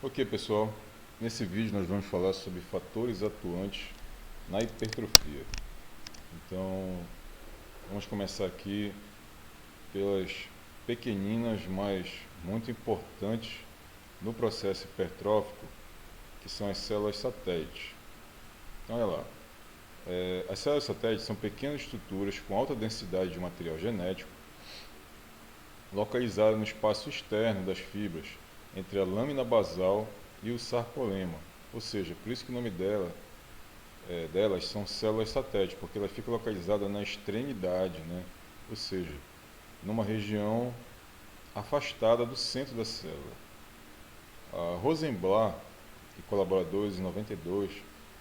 Ok, pessoal, nesse vídeo nós vamos falar sobre fatores atuantes na hipertrofia. Então, vamos começar aqui pelas pequeninas, mas muito importantes no processo hipertrófico, que são as células satélites. Então, olha lá, as células satélites são pequenas estruturas com alta densidade de material genético, localizadas no espaço externo das fibras, entre a lâmina basal e o sarcolema, ou seja, por isso que o nome delas são células satélites, porque ela fica localizada na extremidade, né? Ou seja, numa região afastada do centro da célula. A Rosenblatt e colaboradores em 92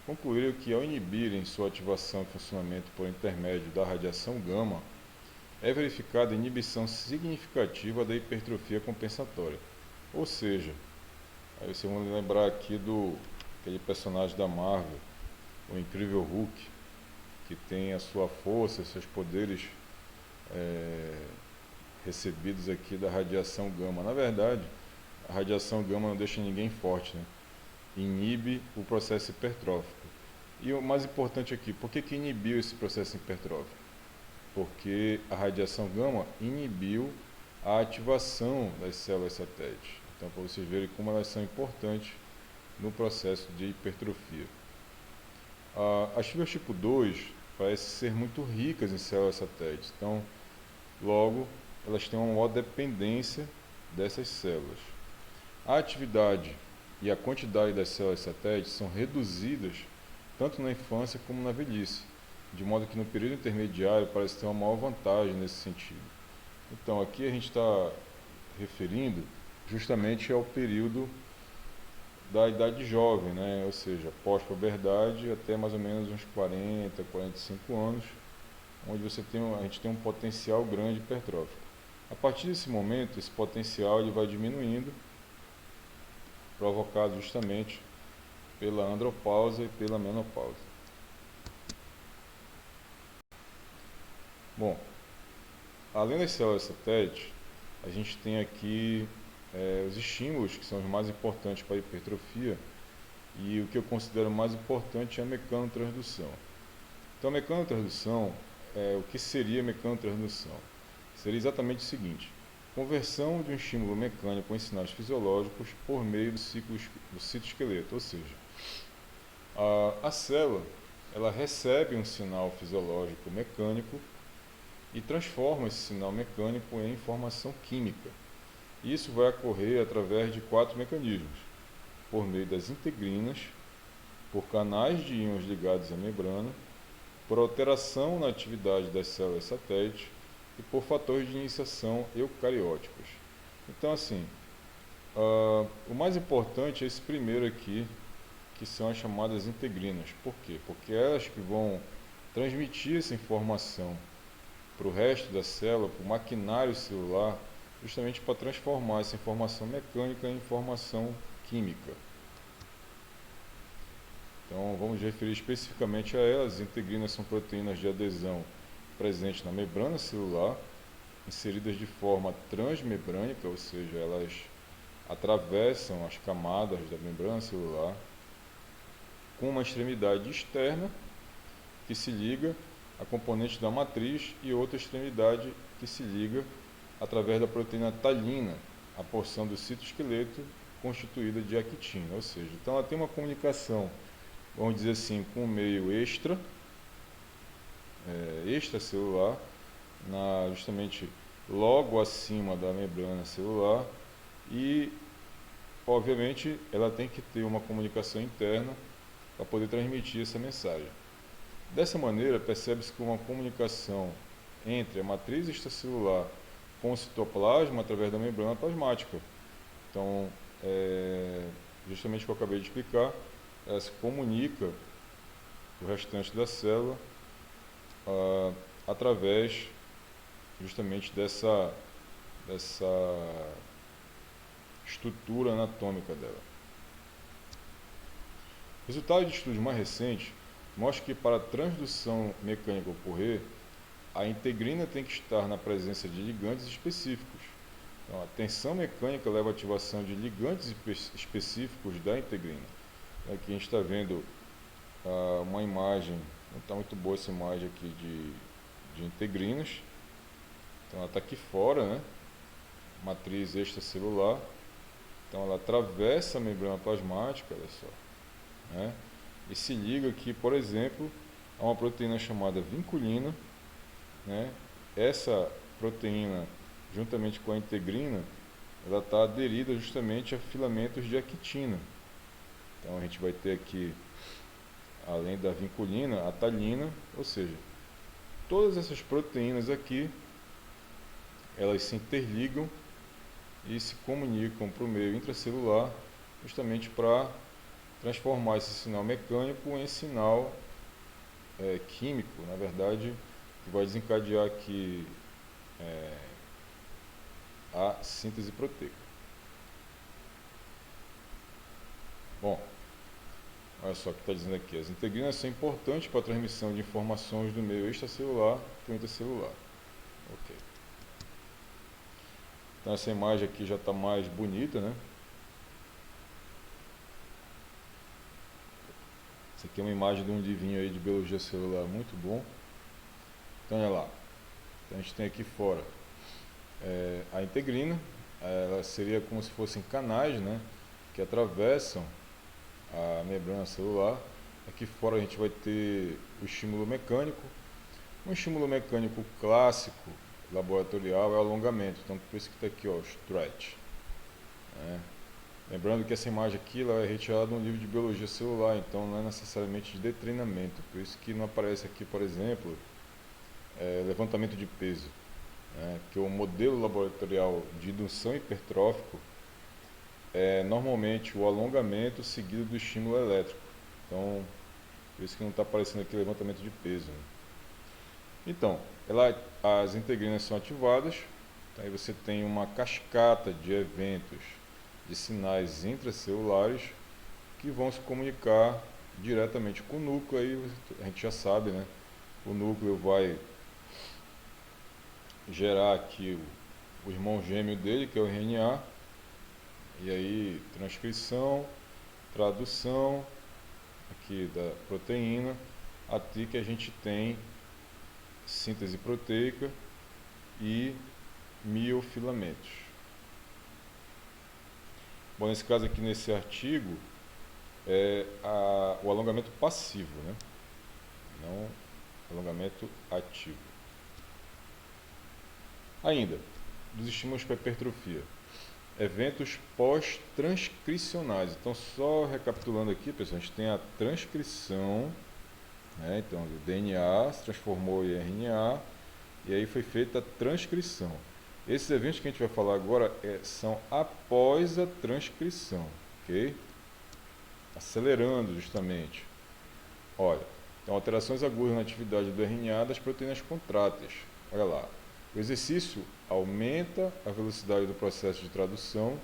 concluíram que ao inibirem sua ativação e funcionamento por intermédio da radiação gama, é verificada inibição significativa da hipertrofia compensatória. Ou seja, aí vocês vão lembrar aqui do aquele personagem da Marvel, o Incrível Hulk, que tem a sua força, seus poderes recebidos aqui da radiação gama. Na verdade, a radiação gama não deixa ninguém forte, né? Inibe o processo hipertrófico. E o mais importante aqui, por que inibiu esse processo hipertrófico? Porque a radiação gama inibiu a ativação das células satélites. Então, para vocês verem como elas são importantes no processo de hipertrofia. As fibras tipo 2 parecem ser muito ricas em células satélites, então, logo, elas têm uma maior dependência dessas células. A atividade e a quantidade das células satélites são reduzidas tanto na infância como na velhice, de modo que no período intermediário parece ter uma maior vantagem nesse sentido. Então, aqui a gente está referindo justamente ao período da idade jovem, né? Ou seja, pós-puberdade até mais ou menos uns 40, 45 anos, onde a gente tem um potencial grande hipertrófico. A partir desse momento, esse potencial ele vai diminuindo, provocado justamente pela andropausa e pela menopausa. Bom, além das células satélites, a gente tem aqui os estímulos, que são os mais importantes para a hipertrofia, e o que eu considero mais importante é a mecanotransdução. Então, a mecanotransdução, o que seria a mecanotransdução? Seria exatamente o seguinte: conversão de um estímulo mecânico em sinais fisiológicos por meio do citoesqueleto, ou seja, a célula ela recebe um sinal fisiológico mecânico e transforma esse sinal mecânico em informação química. Isso vai ocorrer através de 4 mecanismos: por meio das integrinas, por canais de íons ligados à membrana, por alteração na atividade das células satélites e por fatores de iniciação eucarióticos. Então, assim, o mais importante é esse primeiro aqui, que são as chamadas integrinas. Por quê? Porque elas que vão transmitir essa informação para o resto da célula, para o maquinário celular, justamente para transformar essa informação mecânica em informação química. Então, vamos referir especificamente a elas. As integrinas são proteínas de adesão presentes na membrana celular, inseridas de forma transmembrânica, ou seja, elas atravessam as camadas da membrana celular, com uma extremidade externa que se liga a componente da matriz e outra extremidade que se liga através da proteína talina, a porção do citoesqueleto constituída de actina, ou seja, então ela tem uma comunicação, vamos dizer assim, com o meio extracelular, justamente logo acima da membrana celular, e obviamente ela tem que ter uma comunicação interna para poder transmitir essa mensagem. Dessa maneira, percebe-se que uma comunicação entre a matriz extracelular com o citoplasma através da membrana plasmática. Então, justamente o que eu acabei de explicar, ela se comunica com o restante da célula através justamente dessa estrutura anatômica dela. Resultados de estudos mais recentes mostram que para a transdução mecânica ocorrer, a integrina tem que estar na presença de ligandes específicos, Então, a tensão mecânica leva à ativação de ligantes específicos da integrina. Aqui a gente está vendo uma imagem, não está muito boa essa imagem aqui de integrinas. Então ela está aqui fora, né? Matriz extracelular. Então ela atravessa a membrana plasmática, olha só, né? E se liga aqui, por exemplo, a uma proteína chamada vinculina, né? Essa proteína, juntamente com a integrina, ela está aderida justamente a filamentos de actina. Então a gente vai ter aqui, além da vinculina, a talina, ou seja, todas essas proteínas aqui, elas se interligam e se comunicam para o meio intracelular, justamente para transformar esse sinal mecânico em sinal químico, na verdade, que vai desencadear aqui a síntese proteica. Bom, olha só o que está dizendo aqui. As integrinas são importantes para a transmissão de informações do meio extracelular para o intracelular. Ok. Então essa imagem aqui já está mais bonita, né? Essa aqui é uma imagem de um livrinho aí de biologia celular muito bom. Então olha lá. Então a gente tem aqui fora a integrina. Ela seria como se fossem canais, né? Que atravessam a membrana celular. Aqui fora a gente vai ter o estímulo mecânico. Um estímulo mecânico clássico laboratorial é o alongamento. Então por isso que está aqui, ó, stretch. Lembrando que essa imagem aqui ela é retirada de um livro de biologia celular, então não é necessariamente de treinamento. Por isso que não aparece aqui, por exemplo, levantamento de peso. Que o modelo laboratorial de indução hipertrófico é normalmente o alongamento seguido do estímulo elétrico. Então, por isso que não está aparecendo aqui levantamento de peso. Então, as integrinas são ativadas, aí você tem uma cascata de eventos, de sinais intracelulares que vão se comunicar diretamente com o núcleo. Aí a gente já sabe, né? O núcleo vai gerar aqui o irmão gêmeo dele, que é o RNA, e aí transcrição, tradução aqui da proteína, até que a gente tem síntese proteica e miofilamentos. Bom, nesse caso aqui, nesse artigo, o alongamento passivo, né? Não alongamento ativo. Ainda, dos estímulos para hipertrofia. Eventos pós-transcricionais. Então, só recapitulando aqui, pessoal, a gente tem a transcrição, né? Então, o DNA se transformou em RNA, e aí foi feita a transcrição. Esses eventos que a gente vai falar agora são após a transcrição, ok? Acelerando justamente. Olha, então alterações agudas na atividade do RNA das proteínas contráteis. Olha lá, o exercício aumenta a velocidade do processo de tradução,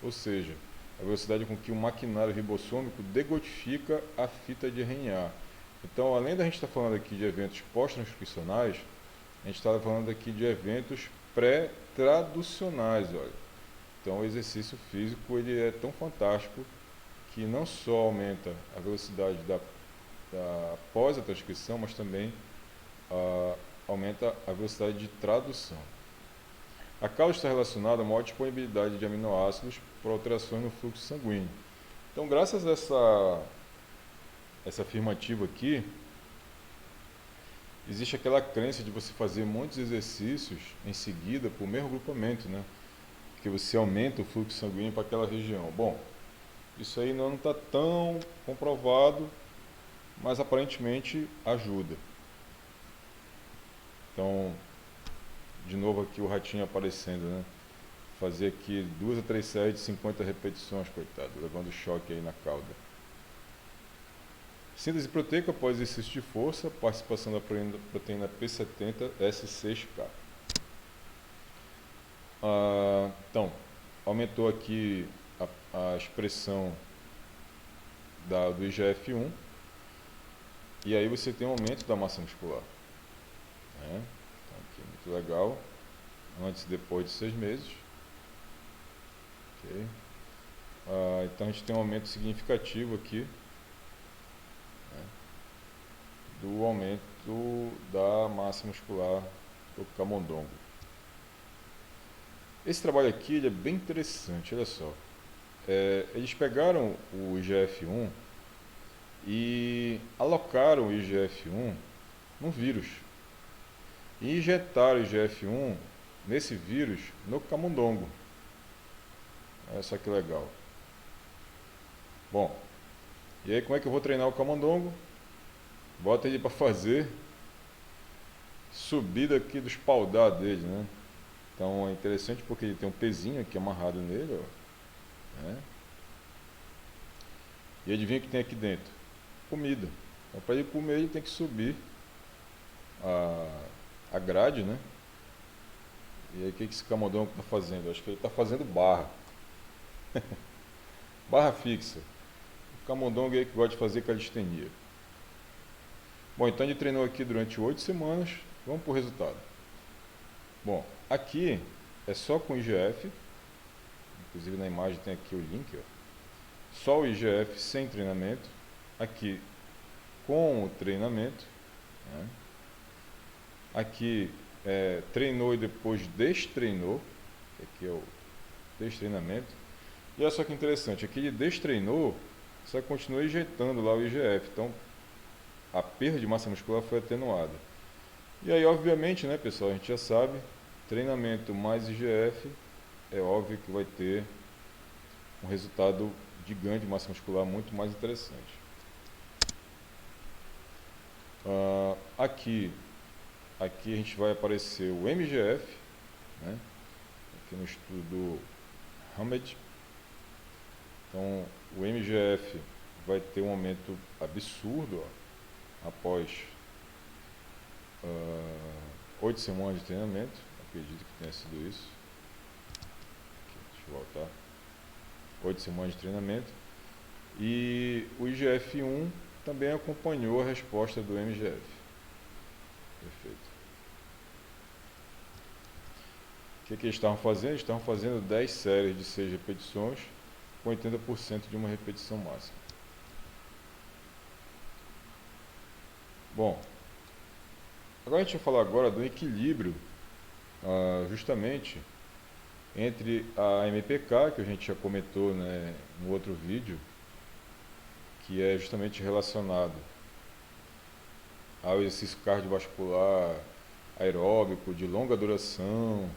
ou seja, a velocidade com que o maquinário ribossômico decodifica a fita de RNA. Então, além da gente estar falando aqui de eventos pós-transcricionais, a gente está falando aqui de eventos pré-traducionais, olha. Então o exercício físico ele é tão fantástico que não só aumenta a velocidade após a transcrição, mas também aumenta a velocidade de tradução. A causa está relacionada a maior disponibilidade de aminoácidos por alterações no fluxo sanguíneo. Então, graças a essa afirmativa aqui, existe aquela crença de você fazer muitos exercícios em seguida para o mesmo agrupamento, né? Que você aumenta o fluxo sanguíneo para aquela região. Bom, isso aí não está tão comprovado, mas aparentemente ajuda. Então, de novo aqui o ratinho aparecendo, né? Fazer aqui 2 a 3 séries de 50 repetições, coitado, levando choque aí na cauda. Síntese proteica após exercício de força, participação da proteína P70-S6K. Então, aumentou aqui a expressão do IGF-1 e aí você tem um aumento da massa muscular. Né? Então, aqui, muito legal, antes e depois de 6 meses. ok? Então a gente tem um aumento significativo aqui, né, do aumento da massa muscular do camundongo. Esse trabalho aqui ele é bem interessante, olha só. Eles pegaram o IGF-1 e alocaram o IGF-1 num vírus e injetaram o IGF-1 nesse vírus no camundongo. Olha só que legal. Bom, e aí como é que eu vou treinar o camundongo? Bota ele para fazer subida aqui dos paudar dele, né? Então é interessante porque ele tem um pezinho aqui amarrado nele, ó, né? E adivinha o que tem aqui dentro? Comida. Então para ele comer ele tem que subir a grade, né? E aí o que esse camundongo está fazendo? Acho que ele está fazendo barra. Barra fixa. O camundongo é que gosta de fazer calistenia. Bom, então ele treinou aqui durante 8 semanas. Vamos para o resultado. Bom, aqui é só com IGF. Inclusive na imagem tem aqui o link, ó. Só o IGF sem treinamento. Aqui com o treinamento, né? Aqui treinou e depois destreinou. Aqui é o destreinamento. E olha só que interessante, aqui ele destreinou, só continua injetando lá o IGF. Então a perda de massa muscular foi atenuada. E aí, obviamente, né, pessoal, a gente já sabe, treinamento mais IGF, é óbvio que vai ter um resultado de ganho de massa muscular muito mais interessante. Aqui a gente vai aparecer o MGF, né, aqui no estudo Hamed. Então, o MGF vai ter um aumento absurdo, ó, após 8 semanas de treinamento. Acredito que tenha sido isso. Aqui, deixa eu voltar. 8 semanas de treinamento. E o IGF-1 também acompanhou a resposta do MGF. Perfeito. O que eles estavam fazendo? Eles estavam fazendo 10 séries de 6 repetições com 80% de uma repetição máxima. Bom, agora a gente vai falar agora do equilíbrio, justamente entre a MPK, que a gente já comentou, né, no outro vídeo, que é justamente relacionado ao exercício cardiovascular aeróbico de longa duração,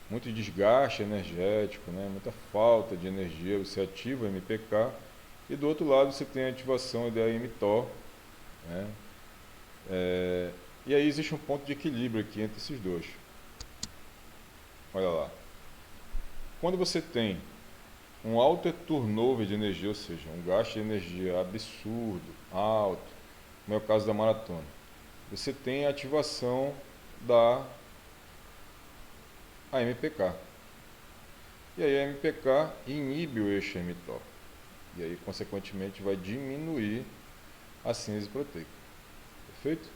muito desgaste energético, né, muita falta de energia, você ativa o MPK, e do outro lado você tem a ativação da mTOR, né, e aí existe um ponto de equilíbrio aqui entre esses dois. Olha lá. Quando você tem um alto turnover de energia, ou seja, um gasto de energia absurdo, alto, como é o caso da maratona, você tem a ativação da MPK. E aí a MPK inibe o eixo mTOR. E aí, consequentemente, vai diminuir a síntese proteica. Perfeito?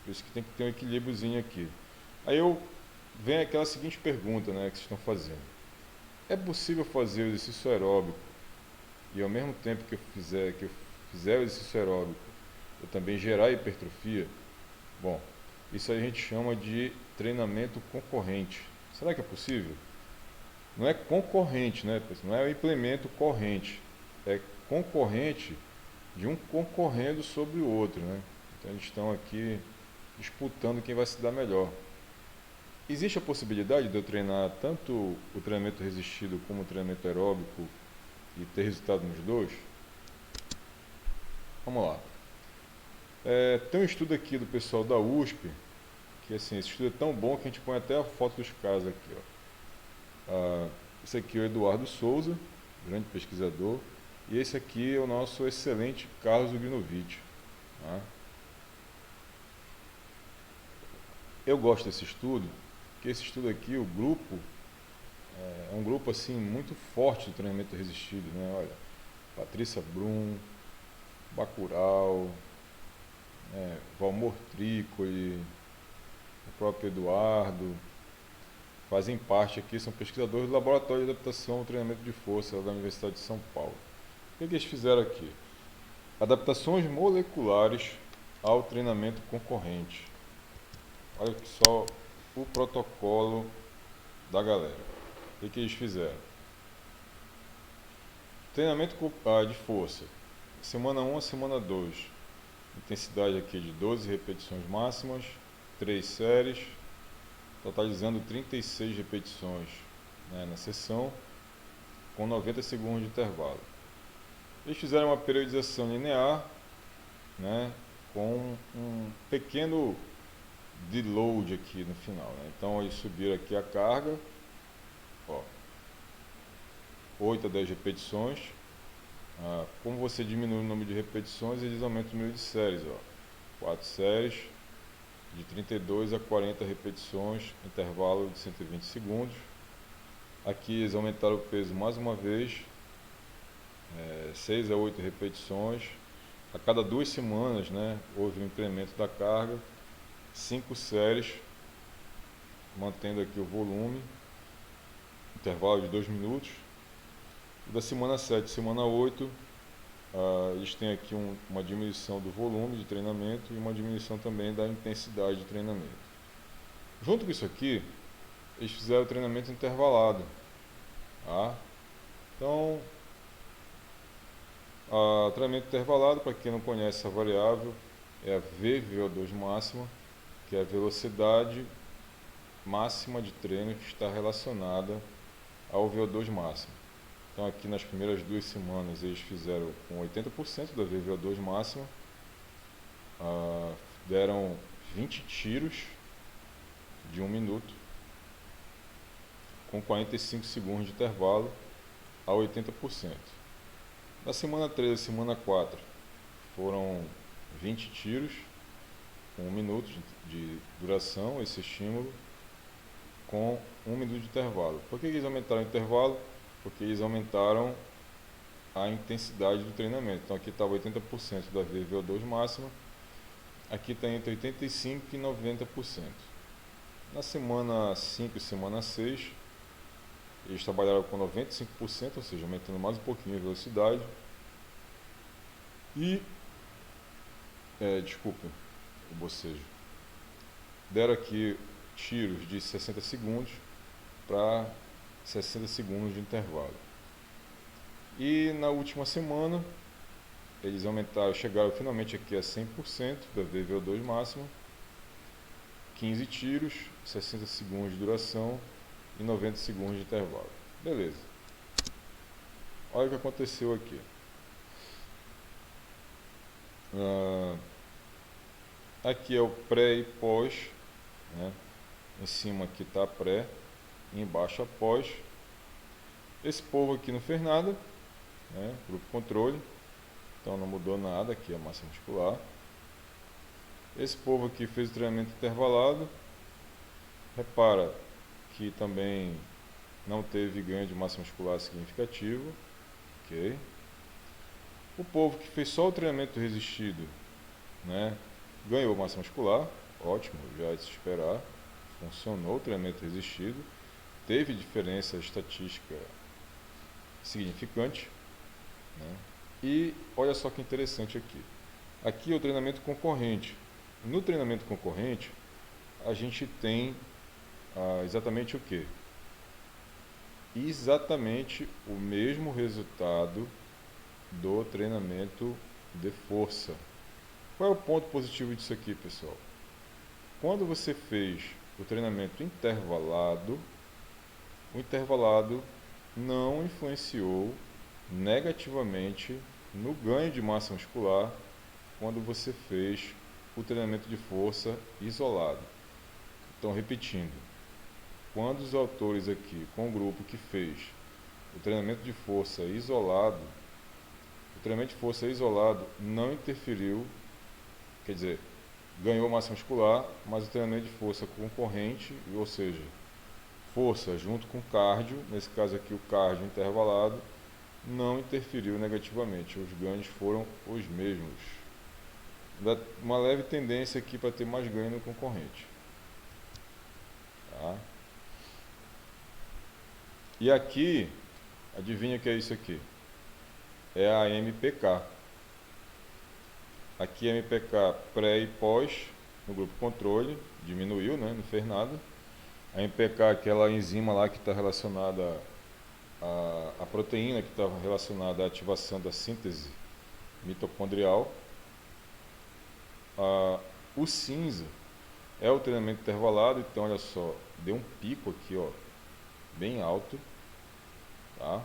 Por isso que tem que ter um equilíbriozinho aqui. Aí vem aquela seguinte pergunta, né, que vocês estão fazendo. É possível fazer o exercício aeróbico e ao mesmo tempo que eu fizer o exercício aeróbico, eu também gerar hipertrofia? Bom, isso a gente chama de treinamento concorrente. Será que é possível? Não é concorrente, né? Não é o implemento corrente. É concorrente de um concorrendo sobre o outro, né? Então eles estão aqui disputando quem vai se dar melhor. Existe a possibilidade de eu treinar tanto o treinamento resistido como o treinamento aeróbico e ter resultado nos dois? Vamos lá. Tem um estudo aqui do pessoal da USP, que assim, esse estudo é tão bom que a gente põe até a foto dos casos aqui, ó. Esse aqui é o Eduardo Souza, grande pesquisador, e esse aqui é o nosso excelente Carlos Ugrinovich. Tá? Eu gosto desse estudo, porque esse estudo aqui, o grupo, é um grupo assim muito forte do treinamento resistido, né? Olha, Patrícia Brum, Bacurau, Valmor Trícoli, o próprio Eduardo, fazem parte aqui, são pesquisadores do Laboratório de Adaptação ao Treinamento de Força da Universidade de São Paulo. O que eles fizeram aqui? Adaptações moleculares ao treinamento concorrente. Olha só o protocolo da galera. O que eles fizeram? Treinamento de força. Semana 1 a semana 2. Intensidade aqui de 12 repetições máximas, 3 séries, totalizando 36 repetições, né, na sessão, com 90 segundos de intervalo. Eles fizeram uma periodização linear, né, com um pequeno deload aqui no final, né? Então eles subiram aqui a carga, ó, 8 a 10 repetições. Como você diminui o número de repetições, eles aumentam o número de séries, ó. 4 séries de 32 a 40 repetições, intervalo de 120 segundos. Aqui eles aumentaram o peso mais uma vez, 6 a 8 repetições. A cada 2 semanas, né, houve um incremento da carga, 5 séries, mantendo aqui o volume, intervalo de 2 minutos. E da semana 7 semana 8, eles têm aqui uma diminuição do volume de treinamento e uma diminuição também da intensidade de treinamento. Junto com isso aqui, eles fizeram o treinamento intervalado. Tá? Então, treinamento intervalado, para quem não conhece essa variável, é a VVO2 máxima, que é a velocidade máxima de treino que está relacionada ao VO2 máximo. Então aqui nas primeiras 2 semanas eles fizeram com 80% da VVO2 máxima, deram 20 tiros de 1 minuto, com 45 segundos de intervalo a 80%. Na semana 3 e semana 4 foram 20 tiros com 1 minuto de duração, esse estímulo, com 1 minuto de intervalo. Por que eles aumentaram o intervalo? Porque eles aumentaram a intensidade do treinamento. Então aqui estava 80% da VVO2 máxima, aqui está entre 85% e 90%. Na semana 5 e semana 6, eles trabalharam com 95%, ou seja, aumentando mais um pouquinho a velocidade. E, desculpa o bocejo, deram aqui tiros de 60 segundos para 60 segundos de intervalo. E na última semana, eles chegaram finalmente aqui a 100% da VVO2 máxima, 15 tiros, 60 segundos de duração e 90 segundos de intervalo. Beleza. Olha o que aconteceu aqui. Aqui é o pré e pós, né? Em cima aqui está pré, embaixo após. Esse povo aqui não fez nada, né? Grupo controle, então não mudou nada aqui a massa muscular. Esse povo aqui fez o treinamento intervalado, repara que também não teve ganho de massa muscular significativo, ok? O povo que fez só o treinamento resistido, né, ganhou massa muscular, ótimo, já é de se esperar, funcionou o treinamento resistido, teve diferença estatística significante, né? E olha só que interessante aqui. Aqui é o treinamento concorrente. No treinamento concorrente, a gente tem exatamente o quê? Exatamente o mesmo resultado do treinamento de força. Qual é o ponto positivo disso aqui, pessoal? Quando você fez o treinamento intervalado, o intervalado não influenciou negativamente no ganho de massa muscular quando você fez o treinamento de força isolado. Então, repetindo, quando os autores aqui, com o grupo que fez o treinamento de força isolado, o treinamento de força isolado não interferiu, quer dizer, ganhou massa muscular, mas o treinamento de força concorrente, ou seja, força junto com cardio, nesse caso aqui o cardio intervalado, não interferiu negativamente, os ganhos foram os mesmos. Uma leve tendência aqui para ter mais ganho no concorrente. Tá? E aqui, adivinha o que é isso aqui? É a MPK. Aqui é MPK pré e pós, no grupo controle, diminuiu, né? Não fez nada. A MPK é aquela enzima lá que está relacionada à proteína, que está relacionada à ativação da síntese mitocondrial. O cinza é o treinamento intervalado, então olha só, deu um pico aqui, ó, bem alto, tá?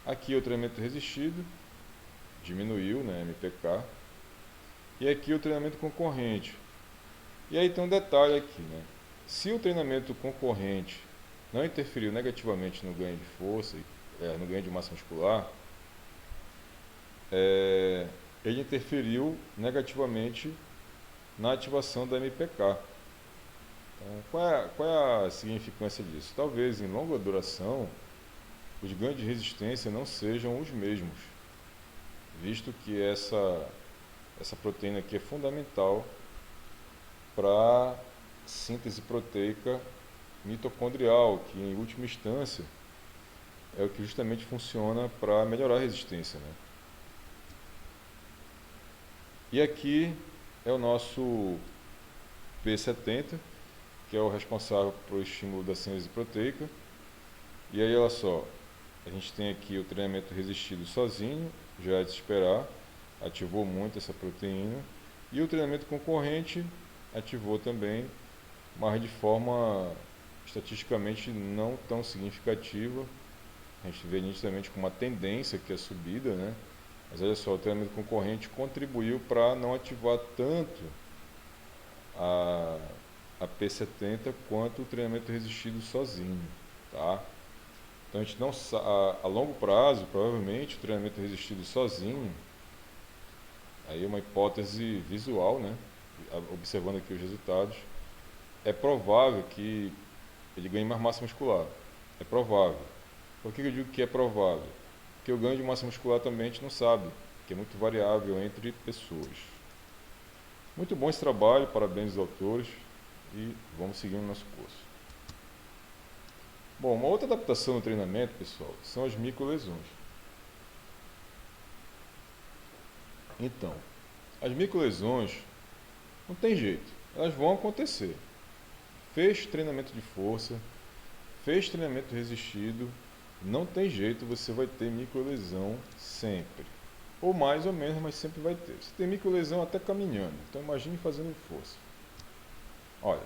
Aqui o treinamento resistido, diminuiu, né, MPK. E aqui o treinamento concorrente. E aí tem um detalhe aqui, né? Se o treinamento concorrente não interferiu negativamente no ganho de força, no ganho de massa muscular, ele interferiu negativamente na ativação da MPK. Então, qual é a significância disso? Talvez em longa duração os ganhos de resistência não sejam os mesmos, visto que essa proteína aqui é fundamental para a síntese proteica mitocondrial, que em última instância é o que justamente funciona para melhorar a resistência, né? E aqui é o nosso P70, que é o responsável pelo estímulo da síntese proteica. E aí, olha só, a gente tem aqui o treinamento resistido sozinho, já é de se esperar, ativou muito essa proteína. E o treinamento concorrente ativou também, mas de forma estatisticamente não tão significativa. A gente vê nitidamente com uma tendência que é subida, né? Mas olha só, o treinamento concorrente contribuiu para não ativar tanto a P70 quanto o treinamento resistido sozinho, tá? Então a gente não a longo prazo, provavelmente o treinamento resistido sozinho, aí é uma hipótese visual, né? Observando aqui os resultados, é provável que ele ganhe mais massa muscular. É provável. Por que eu digo que é provável? Porque o ganho de massa muscular também a gente não sabe, que é muito variável entre pessoas. Muito bom esse trabalho, parabéns aos autores e vamos seguir no nosso curso. Bom, uma outra adaptação no treinamento, pessoal, são as microlesões. Então, as microlesões não tem jeito, elas vão acontecer. Fez treinamento de força, fez treinamento resistido, não tem jeito, você vai ter microlesão sempre. Ou mais ou menos, mas sempre vai ter. Você tem microlesão até caminhando, então imagine fazendo força. Olha,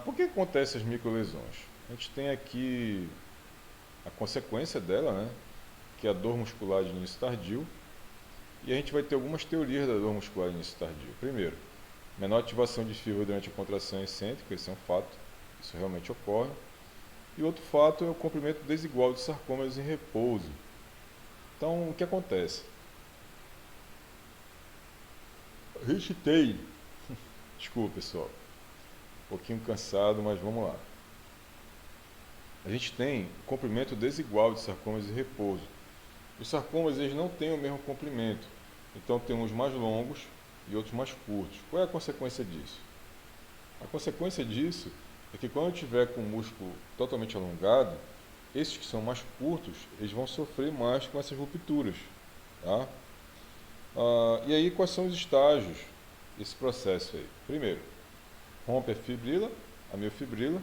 por que acontecem as microlesões? A gente tem aqui a consequência dela, né, que é a dor muscular de início tardio, e a gente vai ter algumas teorias da dor muscular de início tardio. Primeiro, menor ativação de fibra durante a contração excêntrica, esse é um fato, isso realmente ocorre. E outro fato é o comprimento desigual de sarcômeros em repouso. Então, o que acontece? Recheitei. Desculpa, pessoal. Um pouquinho cansado, mas vamos lá. A gente tem comprimento desigual de sarcômeros em repouso. Os sarcômeros eles não têm o mesmo comprimento. Então, tem uns mais longos e outros mais curtos. Qual é a consequência disso? A consequência disso é que quando eu tiver com o músculo totalmente alongado, esses que são mais curtos, eles vão sofrer mais com essas rupturas, tá? E aí, quais são os estágios desse processo aí? Primeiro, rompe a miofibrila.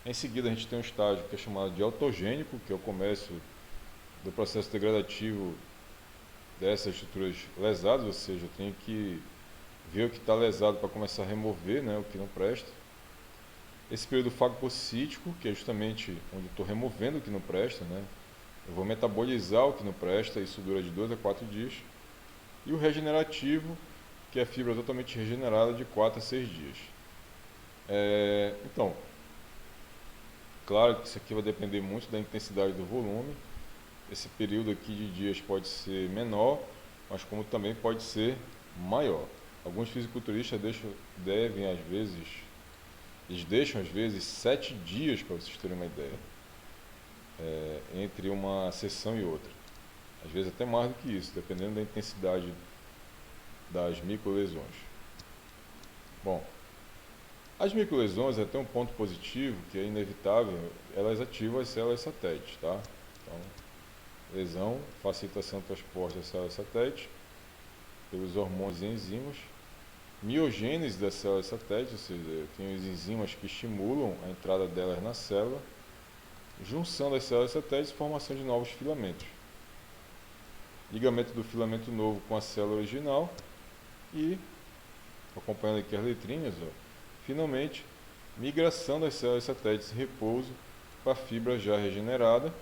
Em seguida, a gente tem um estágio que é chamado de autogênico, que é o começo do processo degradativo dessas estruturas lesadas, ou seja, eu tenho que ver o que está lesado para começar a remover, né, o que não presta. Esse período fagocítico, que é justamente onde eu estou removendo o que não presta, né? Eu vou metabolizar o que não presta, isso dura de 2 a 4 dias. E o regenerativo, que é a fibra totalmente regenerada de 4 a 6 dias. Então, claro que isso aqui vai depender muito da intensidade do volume. Esse período aqui de dias pode ser menor, mas como também pode ser maior. Alguns fisiculturistas deixam às vezes 7 dias, para vocês terem uma ideia, entre uma sessão e outra. Às vezes até mais do que isso, dependendo da intensidade das microlesões. Bom, As microlesões até um ponto positivo, que é inevitável, elas ativam as células satélite, tá? Então, lesão, facilitação do transporte das células satélite pelos hormônios e enzimas. Miogênese das células satélite, ou seja, tem as enzimas que estimulam a entrada delas na célula. Junção das células satélites e formação de novos filamentos. Ligamento do filamento novo com a célula original e, acompanhando aqui as letrinhas, finalmente, migração das células satélites em repouso para a fibra já regenerada.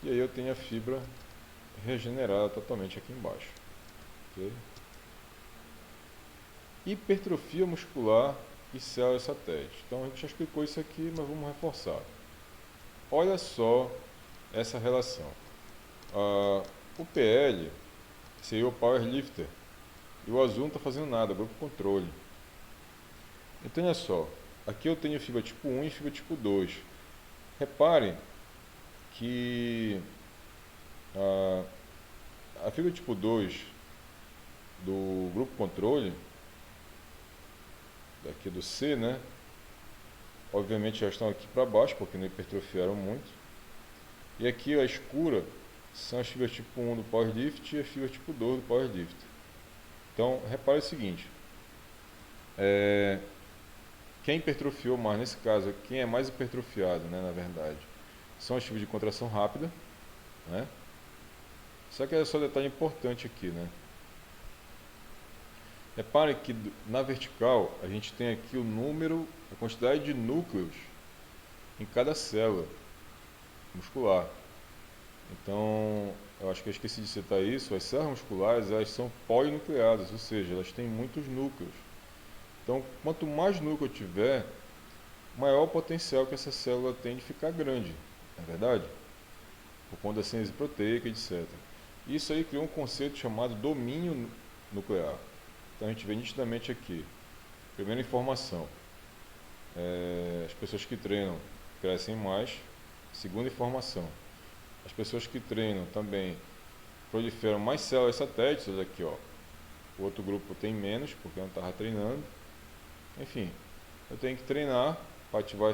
E aí eu tenho a fibra regenerada totalmente aqui embaixo. Okay? Hipertrofia muscular e células satélite. Então a gente já explicou isso aqui, mas vamos reforçar. Olha só essa relação. O PL seria o Powerlifter e o azul não está fazendo nada, grupo controle. Então olha só, aqui eu tenho fibra tipo 1 e fibra tipo 2. Reparem que a fibra tipo 2 do grupo controle, daqui do C, né? Obviamente já estão aqui para baixo, porque não hipertrofiaram muito. E aqui a escura são as fibras tipo 1 do Powerlift e a fibra tipo 2 do Powerlift. Então, repare o seguinte. Quem hipertrofiou mais, nesse caso, quem é mais hipertrofiado, né, na verdade, são as fibras de contração rápida, né? Só que é só um detalhe importante aqui, né? Repare que na vertical a gente tem aqui o número, a quantidade de núcleos em cada célula muscular. Então, eu acho que eu esqueci de citar isso, as células musculares elas são polinucleadas, ou seja, elas têm muitos núcleos. Então, quanto mais núcleo tiver, maior o potencial que essa célula tem de ficar grande, não é verdade? Por conta da síntese proteica, etc. Isso aí criou um conceito chamado domínio nuclear. Então a gente vê nitidamente aqui. Primeira informação, as pessoas que treinam crescem mais. Segunda informação, as pessoas que treinam também proliferam mais células satélites. Olha aqui, ó. O outro grupo tem menos, porque não estava treinando. Enfim, eu tenho que treinar para ativar